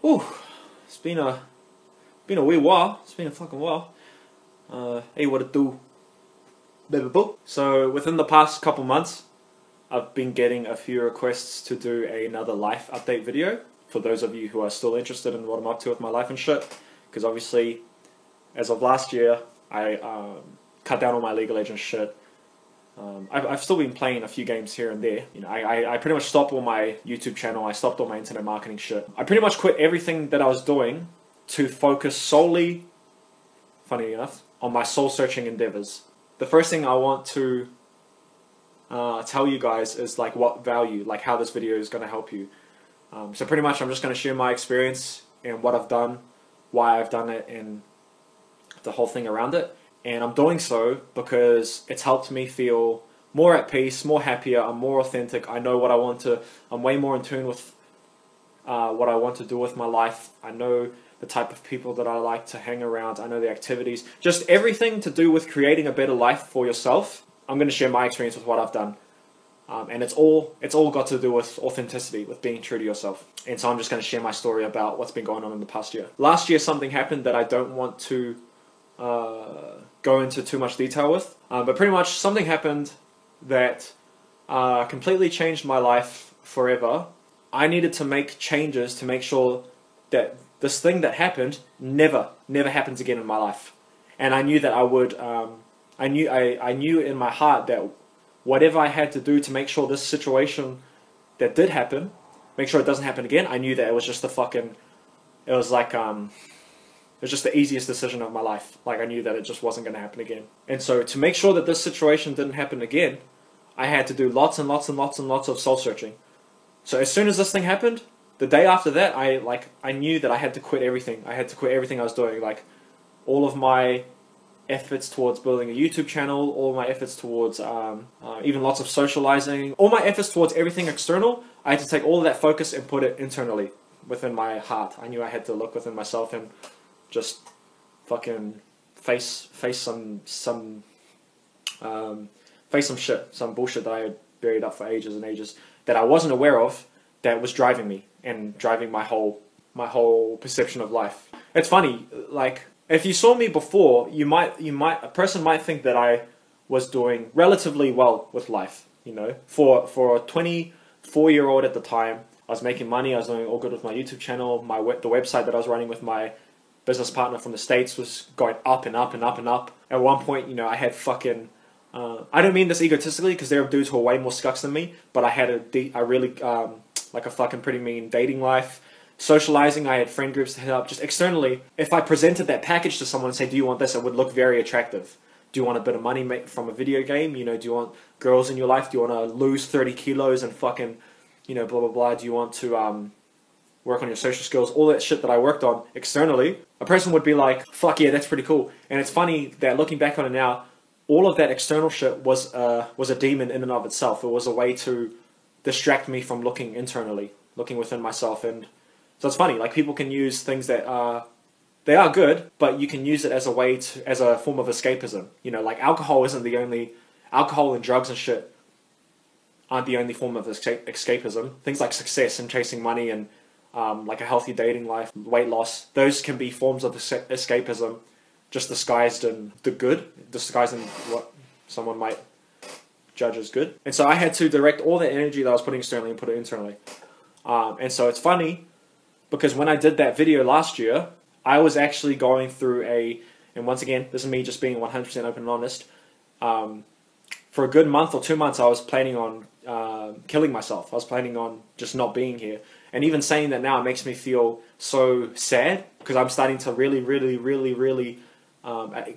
Whew, it's been a wee while. It's been a fucking while. Hey, what it do, baby boo? So within the past couple months, I've been getting a few requests to do another life update video. For those of you who are still interested in what I'm up to with my life and shit, because obviously, as of last year, I cut down on my League of Legends shit. I've still been playing a few games here and there. You know, I pretty much stopped all my YouTube channel. I stopped all my internet marketing shit. I pretty much quit everything that I was doing to focus solely, funny enough, on my soul-searching endeavors. The first thing I want to tell you guys is like what value, like how this video is going to help you. So pretty much I'm just going to share my experience and what I've done, why I've done it, and the whole thing around it. And I'm doing so because it's helped me feel more at peace, more happier, I'm more authentic, I know what I want to, I'm way more in tune with what I want to do with my life. I know the type of people that I like to hang around, I know the activities, just everything to do with creating a better life for yourself. I'm going to share my experience with what I've done. And it's all got to do with authenticity, with being true to yourself. And so I'm just going to share my story about what's been going on in the past year. Last year something happened that I don't want to go into too much detail with, but pretty much something happened that completely changed my life forever. I needed to make changes to make sure that this thing that happened never happens again in my life. And I knew that I would. I knew in my heart that whatever I had to do to make sure this situation that did happen, make sure it doesn't happen again. I knew that it was just it was like it was just the easiest decision of my life. Like, I knew that it just wasn't going to happen again. And so to make sure that this situation didn't happen again, I had to do lots and lots and lots and lots of soul searching. So as soon as this thing happened, the day after that, I knew that I had to quit everything. I had to quit everything I was doing. Like, all of my efforts towards building a YouTube channel, all my efforts towards even lots of socializing, all my efforts towards everything external, I had to take all of that focus and put it internally within my heart. I knew I had to look within myself and just fucking face some shit, some bullshit that I had buried up for ages and ages that I wasn't aware of, that was driving me and driving my whole perception of life. It's funny, like, if you saw me before, a person might think that I was doing relatively well with life. You know, for a 24-year-old at the time, I was making money. I was doing all good with my YouTube channel. The website that I was running with my business partner from the States was going up and up and up and up. At one point, you know, I had fucking. I don't mean this egotistically, because there are dudes who are way more scucks than me. But I had like a fucking pretty mean dating life. Socializing, I had friend groups to hit up. Just externally, if I presented that package to someone and say, do you want this? It would look very attractive. Do you want a bit of money from a video game? You know, do you want girls in your life? Do you want to lose 30 kilos and fucking, you know, blah, blah, blah? Do you want to work on your social skills? All that shit that I worked on externally, a person would be like, fuck yeah, that's pretty cool. And it's funny that looking back on it now, all of that external shit was a demon in and of itself. It was a way to distract me from looking internally, looking within myself. And so it's funny, like, people can use things that they are good, but you can use it as a form of escapism. You know, like, alcohol and drugs and shit aren't the only form of escapism. Things like success and chasing money and like a healthy dating life, weight loss, those can be forms of escapism, just disguised in disguised in what someone might judge as good. And so I had to direct all the energy that I was putting externally and put it internally. And so it's funny, because when I did that video last year, I was actually going through and once again, this is me just being 100% open and honest, for a good month or 2 months, I was planning on killing myself. I was planning on just not being here. And even saying that now, it makes me feel so sad, because I'm starting to really, really, really, really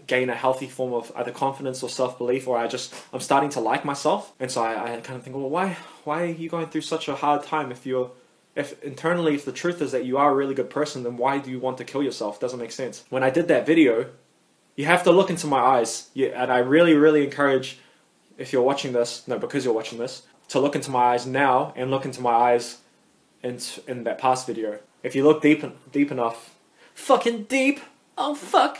gain a healthy form of either confidence or self-belief, or I'm starting to like myself. And so I kind of think, well, why are you going through such a hard time if internally, if the truth is that you are a really good person, then why do you want to kill yourself? It doesn't make sense. When I did that video, you have to look into my eyes. And I really, really encourage, if you're watching this, because you're watching this, to look into my eyes now and look into my eyes in that past video. If you look deep enough, fucking deep, oh fuck.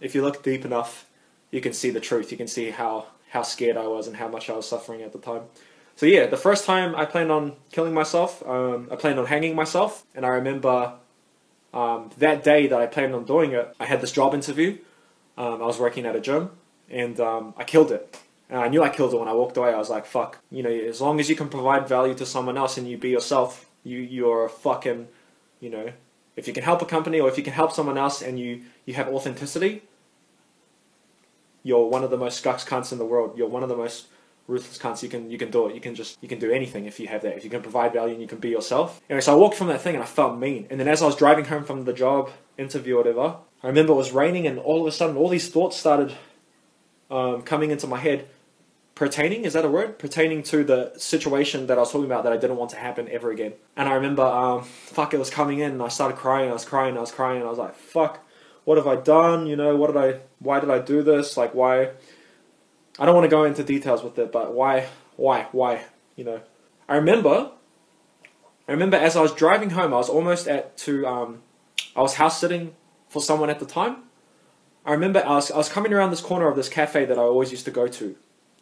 If you look deep enough, you can see the truth. You can see how scared I was and how much I was suffering at the time. So yeah, the first time I planned on killing myself, I planned on hanging myself, and I remember that day that I planned on doing it, I had this job interview. I was working at a gym, and I killed it. And I knew I killed it when I walked away. I was like, fuck. You know, as long as you can provide value to someone else and you be yourself, you're a fucking, you know, if you can help a company or if you can help someone else and you have authenticity, you're one of the most scucks cunts in the world. You're one of the most ruthless cunts. You can do it. You can do anything if you have that. If you can provide value and you can be yourself. Anyway, so I walked from that thing and I felt mean. And then as I was driving home from the job interview or whatever, I remember it was raining and all of a sudden all these thoughts started coming into my head. Pertaining, is that a word? Pertaining to the situation that I was talking about that I didn't want to happen ever again. And I remember, it was coming in and I started crying, I was crying, and I was like, fuck, what have I done? You know, why did I do this? Like, why? I don't want to go into details with it, but why, you know? I remember as I was driving home, I was almost I was house sitting for someone at the time. I remember I was coming around this corner of this cafe that I always used to go to,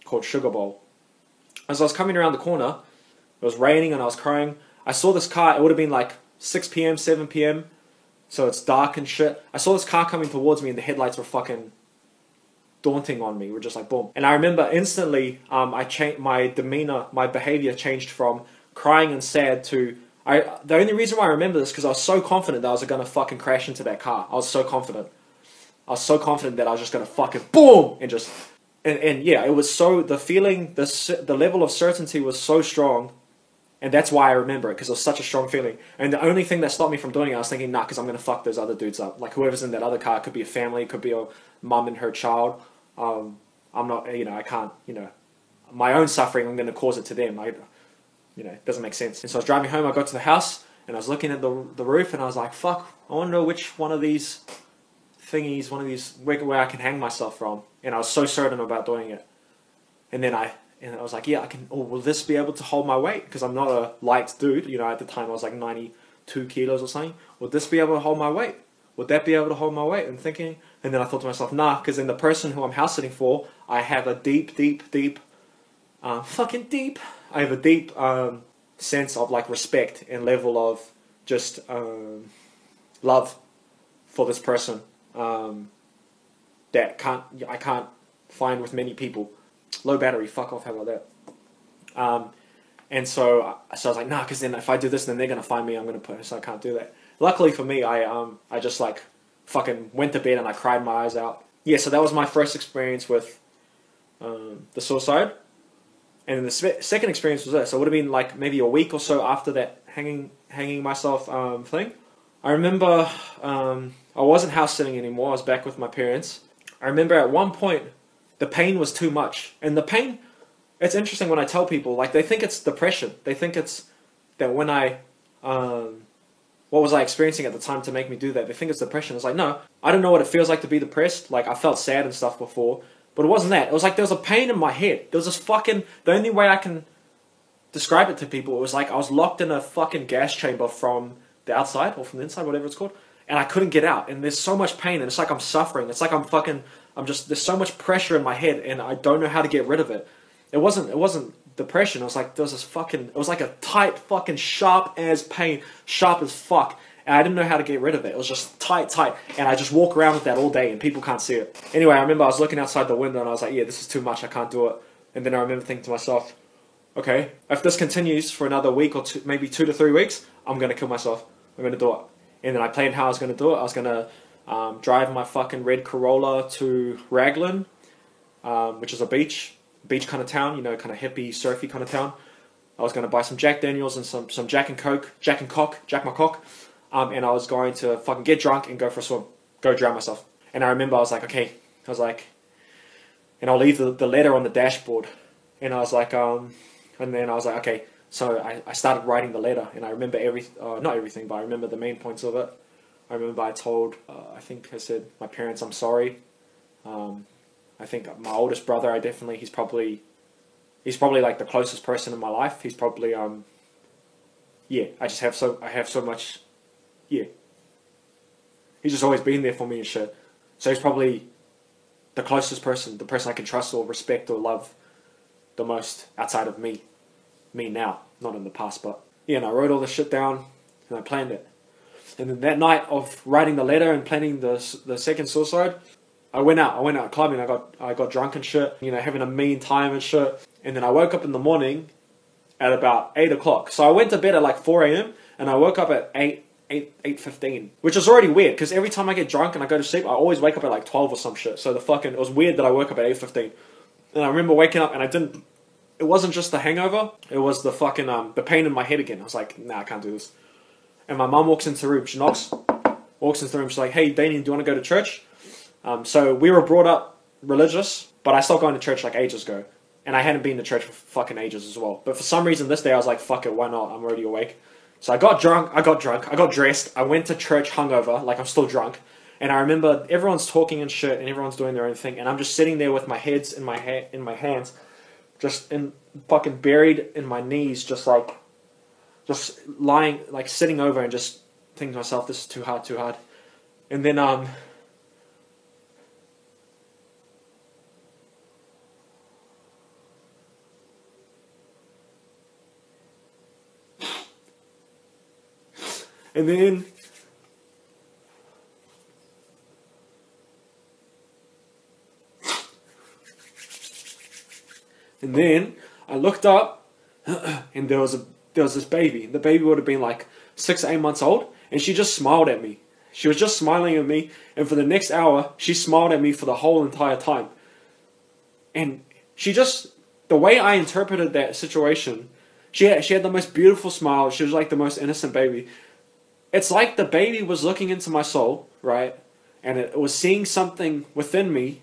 called Sugar Bowl. As I was coming around the corner, it was raining and I was crying. I saw this car. It would have been like 6 p.m., 7 p.m. So it's dark and shit. I saw this car coming towards me and the headlights were fucking daunting on me. We're just like, boom. And I remember instantly, my demeanor, my behavior changed from crying and sad to... The only reason why I remember this is because I was so confident that I was going to fucking crash into that car. I was so confident. That I was just going to fucking boom! And just... And yeah, it was so, the feeling, the level of certainty was so strong, and that's why I remember it, because it was such a strong feeling. And the only thing that stopped me from doing it, I was thinking, nah, because I'm going to fuck those other dudes up. Like, whoever's in that other car, it could be a family, it could be a mum and her child. I'm not, you know, I can't, you know, my own suffering, I'm going to cause it to them. You know, it doesn't make sense. And so I was driving home, I got to the house, and I was looking at the roof, and I was like, fuck, I wonder which one of these thingies, where I can hang myself from. And I was so certain about doing it. And then I was like, yeah, I can, will this be able to hold my weight? Because I'm not a light dude, you know, at the time I was like 92 kilos or something. Would this be able to hold my weight? Would that be able to hold my weight? And then I thought to myself, nah, because in the person who I'm house sitting for, I have a deep, I have a deep sense of like respect and level of just love for this person. That I can't find with many people. Low battery, fuck off, how about that? And so I was like, nah, because then if I do this, then they're gonna find me. I'm gonna put, so I can't do that. Luckily for me, I just like fucking went to bed and I cried my eyes out. Yeah, so that was my first experience with the suicide. And then the second experience was this. So it would have been like maybe a week or so after that hanging myself thing. I remember I wasn't house sitting anymore. I was back with my parents. I remember at one point the pain was too much. And the pain, it's interesting when I tell people, like they think it's depression. They think it's that when what was I experiencing at the time to make me do that? They think it's depression. It's like, no, I don't know what it feels like to be depressed. Like I felt sad and stuff before, but it wasn't that. It was like there was a pain in my head. There was this fucking, the only way I can describe it to people, it was like I was locked in a fucking gas chamber from the outside or from the inside, whatever it's called. And I couldn't get out, and there's so much pain, and it's like I'm suffering. It's like there's so much pressure in my head, and I don't know how to get rid of it. It wasn't depression. It was like, it was like a tight, fucking sharp as pain, sharp as fuck, and I didn't know how to get rid of it. It was just tight, and I just walk around with that all day, and people can't see it. Anyway, I remember I was looking outside the window, and I was like, yeah, this is too much, I can't do it. And then I remember thinking to myself, okay, if this continues for another week or two, maybe 2 to 3 weeks, I'm going to kill myself. I'm going to do it. And then I planned how I was going to do it. I was going to drive my fucking red Corolla to Raglan, which is a beach kind of town, you know, kind of hippie, surfy kind of town. I was going to buy some Jack Daniels and some Jack and Coke, Jack my cock, and I was going to fucking get drunk and go for a swim, go drown myself. And I remember I was like, okay, and I'll leave the letter on the dashboard. And I was like, and then I was like, okay. So I started writing the letter, and I remember not everything, but I remember the main points of it. I remember I told, I think I said, my parents, I'm sorry. I think my oldest brother, he's probably like the closest person in my life. He's probably, I have so much, he's just always been there for me and shit. So he's probably the closest person, the person I can trust or respect or love the most outside of me now, not in the past, but yeah, and I wrote all this shit down and I planned it. And then that night of writing the letter and planning the second suicide, I went out clubbing. I got drunk and shit, you know, having a mean time and shit. And then I woke up in the morning at about 8 o'clock. So I went to bed at like 4 a.m. and I woke up at 8:15, which is already weird because every time I get drunk and I go to sleep, I always wake up at like 12 or some shit. So it was weird that I woke up at 8:15. And I remember waking up and it wasn't just the hangover, it was the fucking, the pain in my head again. I was like, nah, I can't do this. And my mum walks into the room, she walks into the room, she's like, hey, Damien, do you want to go to church? So we were brought up religious, but I stopped going to church like ages ago. And I hadn't been to church for fucking ages as well. But for some reason this day I was like, fuck it, why not? I'm already awake. So I got dressed, I went to church hungover, like I'm still drunk. And I remember everyone's talking and shit, and everyone's doing their own thing. And I'm just sitting there with my heads in my hands, just fucking buried in my knees, just lying, like sitting over and just thinking to myself, this is too hard. And then, And then I looked up, and there was this baby. The baby would have been like 6 or 8 months old, and she just smiled at me. She was just smiling at me, and for the next hour, she smiled at me for the whole entire time. And the way I interpreted that situation, she had the most beautiful smile. She was like the most innocent baby. It's like the baby was looking into my soul, right? And it was seeing something within me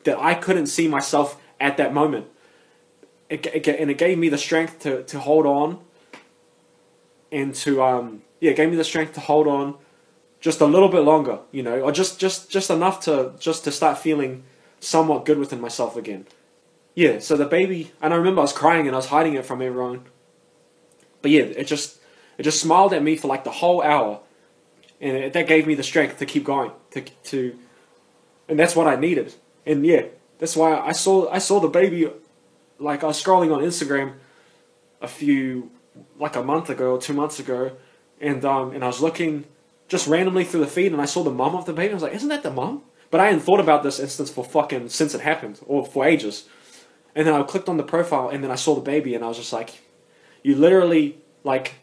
that I couldn't see myself at that moment. And it gave me the strength to hold on, and it gave me the strength to hold on just a little bit longer, you know, or just enough to start feeling somewhat good within myself again. Yeah, so the baby, and I remember I was crying and I was hiding it from everyone. But yeah, it just smiled at me for like the whole hour, and that gave me the strength to keep going, and that's what I needed. And yeah, that's why I saw the baby. Like, I was scrolling on Instagram a month ago or 2 months ago, and I was looking just randomly through the feed, and I saw the mum of the baby. I was like, isn't that the mum? But I hadn't thought about this instance since it happened, or for ages. And then I clicked on the profile, and then I saw the baby, and I was just like, you literally, like,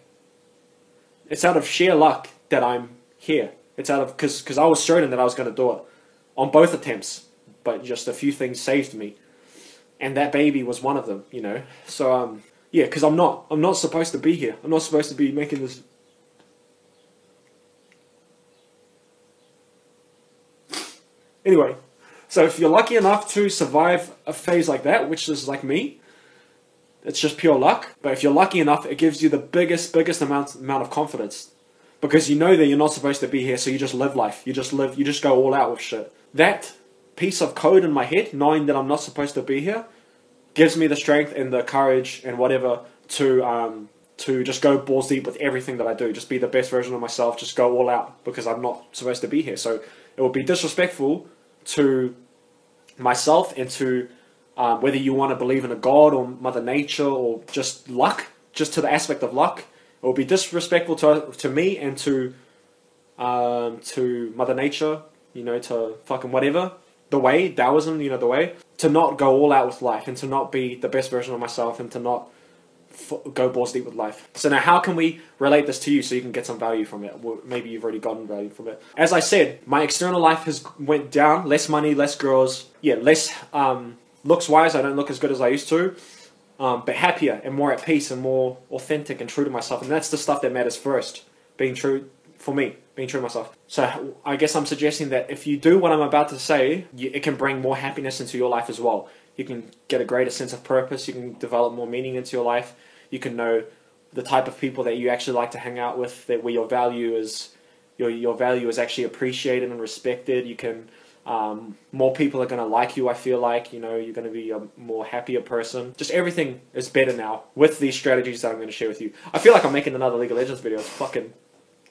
it's out of sheer luck that I'm here. It's out of, because I was certain that I was going to do it on both attempts, but just a few things saved me. And that baby was one of them, you know. So, yeah, because I'm not supposed to be here. I'm not supposed to be making this. Anyway, so if you're lucky enough to survive a phase like that, which is like me, it's just pure luck. But if you're lucky enough, it gives you the biggest amount of confidence. Because you know that you're not supposed to be here, so you just live life. You just go all out with shit. That piece of code in my head, knowing that I'm not supposed to be here, gives me the strength and the courage and whatever to just go balls deep with everything that I do. Just be the best version of myself. Just go all out because I'm not supposed to be here. So it would be disrespectful to myself and to whether you want to believe in a God or Mother Nature or just luck, just to the aspect of luck. It would be disrespectful to me and to Mother Nature, you know, to fucking whatever. The way, Taoism, you know, the way, to not go all out with life and to not be the best version of myself and to not go balls deep with life. So now how can we relate this to you so you can get some value from it? Well, maybe you've already gotten value from it. As I said, my external life has went down, less money, less girls, less looks-wise, I don't look as good as I used to, but happier and more at peace and more authentic and true to myself. And that's the stuff that matters first, being true for me. Being true to myself. So I guess I'm suggesting that if you do what I'm about to say, it can bring more happiness into your life as well. You can get a greater sense of purpose. You can develop more meaning into your life. You can know the type of people that you actually like to hang out with, where your value is actually appreciated and respected. You can more people are going to like you. I feel like, you know, you're going to be a more happier person. Just everything is better now with these strategies that I'm going to share with you. I feel like I'm making another League of Legends video. It's fucking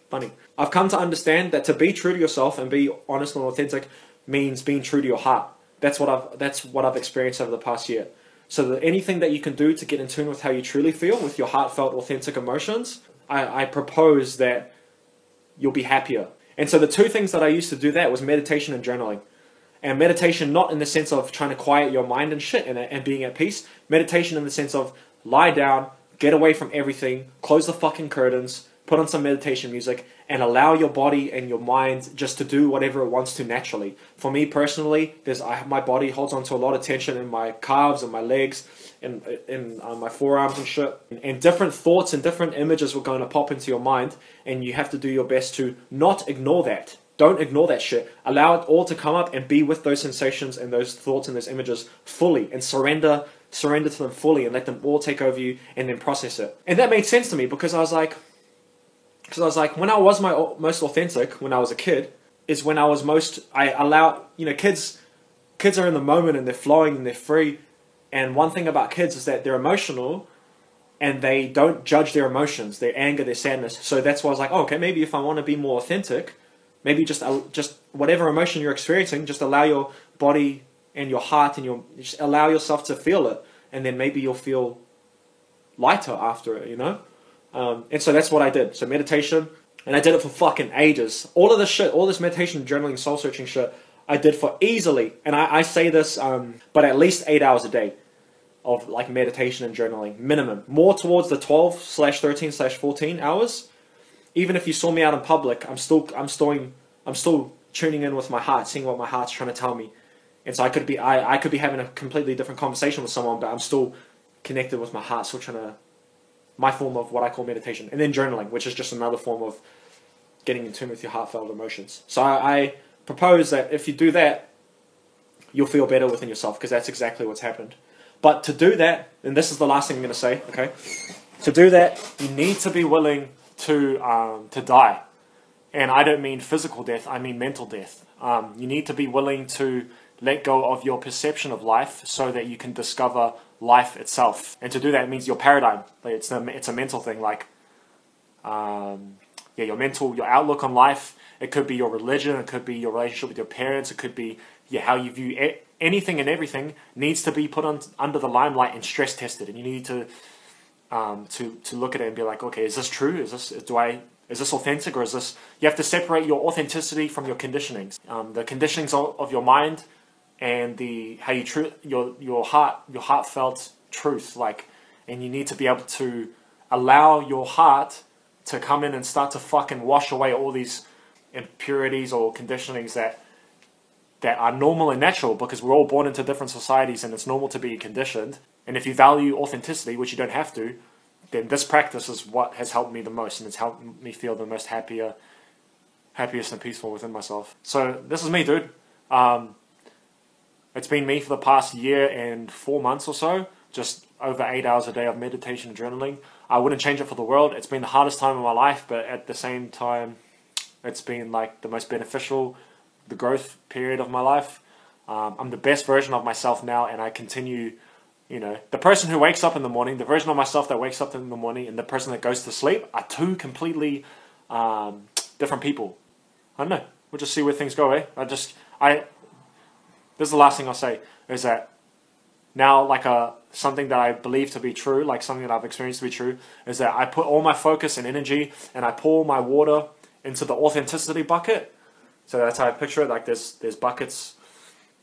funny. I've come to understand that to be true to yourself and be honest and authentic means being true to your heart. That's what I've experienced over the past year. So that anything that you can do to get in tune with how you truly feel, with your heartfelt, authentic emotions, I propose that you'll be happier. And so the two things that I used to do that was meditation and journaling. And meditation not in the sense of trying to quiet your mind and shit and being at peace. Meditation in the sense of lie down, get away from everything, close the fucking curtains, put on some meditation music, and allow your body and your mind just to do whatever it wants to naturally. For me personally, my body holds on to a lot of tension in my calves and my legs and in my forearms and shit. And different thoughts and different images were going to pop into your mind, and you have to do your best to not ignore that. Don't ignore that shit. Allow it all to come up and be with those sensations and those thoughts and those images fully, and surrender to them fully and let them all take over you, and then process it. And that made sense to me because I was like, when I was my most authentic, when I was a kid, is when I was most, I allow, kids are in the moment and they're flowing and they're free. And one thing about kids is that they're emotional and they don't judge their emotions, their anger, their sadness. So that's why I was like, oh, okay, maybe if I want to be more authentic, maybe just whatever emotion you're experiencing, just allow your body and your heart and just allow yourself to feel it, and then maybe you'll feel lighter after it, And so that's what I did. So meditation, and I did it for fucking ages. All of this shit, all this meditation, journaling, soul searching shit, I did for easily, and I say this, but at least 8 hours a day of like meditation and journaling, minimum. More towards the 12/13/14 hours. Even if you saw me out in public, I'm still tuning in with my heart, seeing what my heart's trying to tell me. And so I could be having a completely different conversation with someone, but I'm still connected with my heart, still trying to, my form of what I call meditation. And then journaling, which is just another form of getting in tune with your heartfelt emotions. So I propose that if you do that, you'll feel better within yourself, because that's exactly what's happened. But to do that, and this is the last thing I'm going to say, okay? To do that, you need to be willing to die. And I don't mean physical death, I mean mental death. You need to be willing to let go of your perception of life so that you can discover life itself. And to do that, it means your paradigm. Like it's a mental thing, like your outlook on life. It could be your religion, it could be your relationship with your parents, it could be how you view anything and everything needs to be put under the limelight and stress tested. And you need to look at it and be like, okay, is this true? Is this authentic, or is this? You have to separate your authenticity from your conditionings. The conditionings of your mind and your heartfelt truth, and you need to be able to allow your heart to come in and start to fucking wash away all these impurities or conditionings that are normal and natural, because we're all born into different societies and it's normal to be conditioned. And if you value authenticity, which you don't have to, then this practice is what has helped me the most, and it's helped me feel the most happiest and peaceful within myself. So this is me, dude. It's been me for the past year and 4 months or so, just over 8 hours a day of meditation and journaling. I wouldn't change it for the world. It's been the hardest time of my life, but at the same time, it's been like the most beneficial, the growth period of my life. I'm the best version of myself now, and I continue, the person who wakes up in the morning, the version of myself that wakes up in the morning, and the person that goes to sleep are two completely different people. I don't know. We'll just see where things go, eh? This is the last thing I'll say, is that now, something that I believe to be true, like something that I've experienced to be true, is that I put all my focus and energy, and I pour my water into the authenticity bucket. So that's how I picture it. Like there's buckets,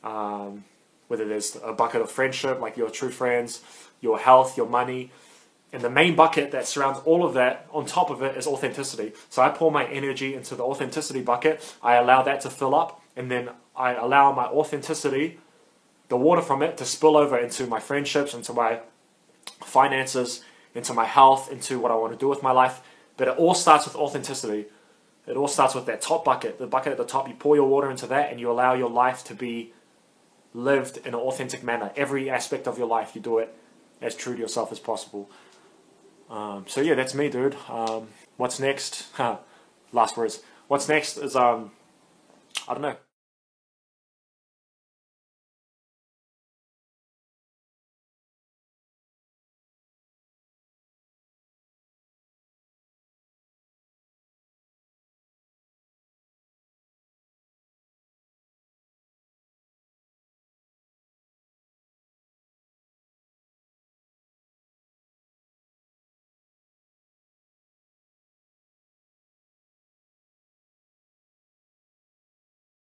whether there's a bucket of friendship, like your true friends, your health, your money, and the main bucket that surrounds all of that, on top of it, is authenticity. So I pour my energy into the authenticity bucket, I allow that to fill up, and then I allow my authenticity, the water from it, to spill over into my friendships, into my finances, into my health, into what I want to do with my life. But it all starts with authenticity. It all starts with that top bucket, the bucket at the top. You pour your water into that, and you allow your life to be lived in an authentic manner. Every aspect of your life, you do it as true to yourself as possible. So yeah, that's me, dude. What's next? Last words. What's next is, I don't know.